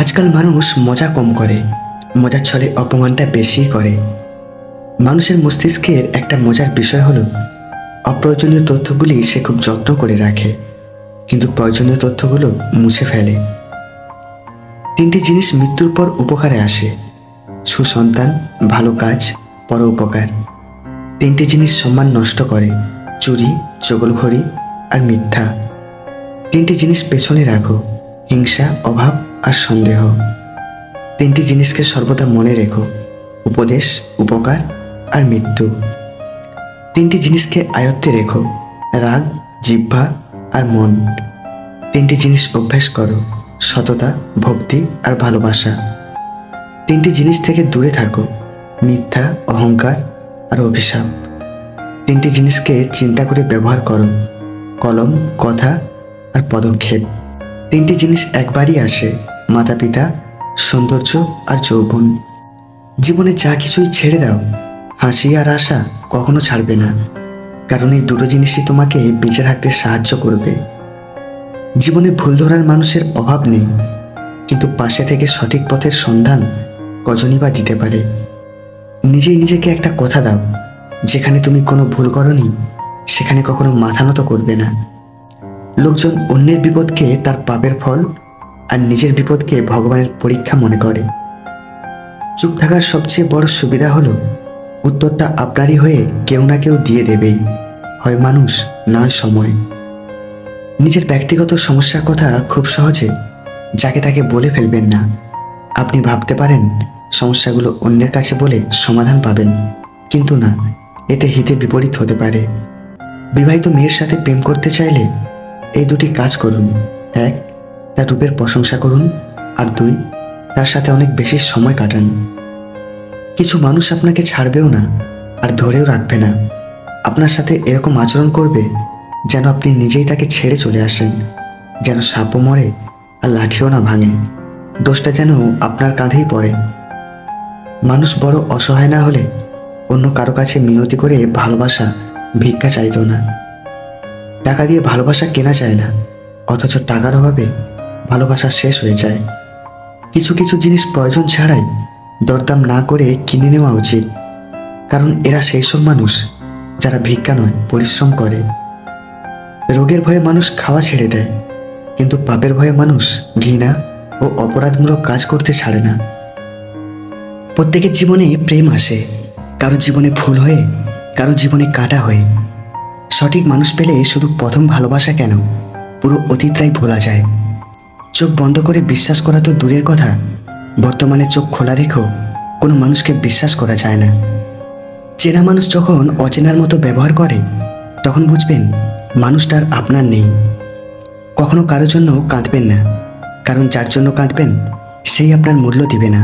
আজকাল মানুষ মজা কম করে, মজার ছলে অপমানটা বেশি করে। মানুষের মস্তিষ্কের একটা মজার বিষয় হলো অপ্রয়োজনীয় তথ্যগুলি সে খুব যত্ন করে রাখে, কিন্তু প্রয়োজনীয় তথ্যগুলো মুছে ফেলে। তিনটি জিনিস মৃত্যুর পর উপকারে আসে: সুসন্তান, ভালো কাজ, পর উপকার। তিনটি জিনিস সম্মান নষ্ট করে: চুরি, চগলখড়ি আর মিথ্যা। তিনটি জিনিস পেছনে রাখো: হিংসা, অভাব আর সন্দেহ। তিনটি জিনিসকে সর্বদা মনে রেখো: উপদেশ, উপকার আর মৃত্যু। তিনটি জিনিসকে আয়ত্তে রেখো: রাগ, জিহ্বা আর মন। তিনটি জিনিস অভ্যাস করো: সততা, ভক্তি আর ভালোবাসা। তিনটি জিনিস থেকে দূরে থাকো: মিথ্যা, অহংকার আর অভিশাপ। তিনটি জিনিসকে চিন্তা করে ব্যবহার করো: কলম, কথা আর পদক্ষেপ। তিনটি জিনিস একবারই আসে: মাতা পিতা, সৌন্দর্য আর যৌবন। জীবনে যা কিছুই ছেড়ে দাও, হাসি আর আশা কখনো ছাড়বে না, কারণ এই দুটো জিনিসই তোমাকে বেঁচে থাকতে সাহায্য করবে। জীবনে ভুল ধরার মানুষের অভাব নেই, কিন্তু পাশে থেকে সঠিক পথের সন্ধান কজনই বা দিতে পারে। নিজেই নিজেকে একটা কথা দাও: যেখানে তুমি কোনো ভুল করনি সেখানে কখনো মাথা নত করবে না। লোকজন অন্যের বিপদকে তার পাপের ফল আর নিজের বিপদকে ভগবানের পরীক্ষা মনে করে। চুপ থাকার সবচেয়ে বড় সুবিধা হলো উত্তরটা আপনারই হয়ে কেউ না কেউ দিয়ে দেবেই, হয় মানুষ, নয় সময়। নিজের ব্যক্তিগত সমস্যার কথা খুব সহজে যাকে তাকে বলে ফেলবেন না। আপনি ভাবতে পারেন সমস্যাগুলো অন্যের কাছে বলে সমাধান পাবেন, কিন্তু না, এতে হিতে বিপরীত হতে পারে। বিবাহিত মেয়ের সাথে প্রেম করতে চাইলে এই দুটি কাজ করুন: এক, তার রূপের প্রশংসা করুন, আর দুই, তার সাথে অনেক বেশি সময় কাটান। কিছু মানুষ আপনাকে ছাড়বেও না আর ধরেও রাখবে না। আপনার সাথে এরকম আচরণ করবে যেন আপনি নিজেই তাকে ছেড়ে চলে আসেন, যেন সাপও মরে আর লাঠিও না ভাঙে, দোষটা যেন আপনার কাঁধেই পড়ে। মানুষ বড় অসহায় না হলে অন্য কারো কাছে মিনতি করে ভালোবাসা ভিক্ষা চাইতো না। টাকা দিয়ে ভালোবাসা কেনা যায় না, অথচ টাকার অভাবে ভালোবাসা শেষ হয়ে যায়। কিছু কিছু জিনিস প্রয়োজন ছাড়াই দরদাম না করে কিনে নেওয়া উচিত, কারণ এরা সেই সব মানুষ যারা ভিক্ষা নয়, পরিশ্রম করে। রোগের ভয়ে মানুষ খাওয়া ছেড়ে দেয়, কিন্তু পাপের ভয়ে মানুষ ঘৃণা ও অপরাধমূলক কাজ করতে ছাড়ে না। প্রত্যেকের জীবনে প্রেম আসে, কারো জীবনে ফুল হয়ে, কারো জীবনে কাঁটা হয়ে। সঠিক মানুষ পেলে শুধু প্রথম ভালোবাসা কেন, পুরো অতীতটাই ভোলা যায়। চোখ বন্ধ করে বিশ্বাস করা তো দূরের কথা, বর্তমানে চোখ খোলা রেখেও কোনো মানুষকে বিশ্বাস করা যায় না। চেনা মানুষ যখন অচেনার মতো ব্যবহার করে, তখন বুঝবেন মানুষটার আপনার নেই। কখনো কারোর জন্য কাঁদবেন না, কারণ যার জন্য কাঁদবেন সেই আপনার মূল্য দিবে না।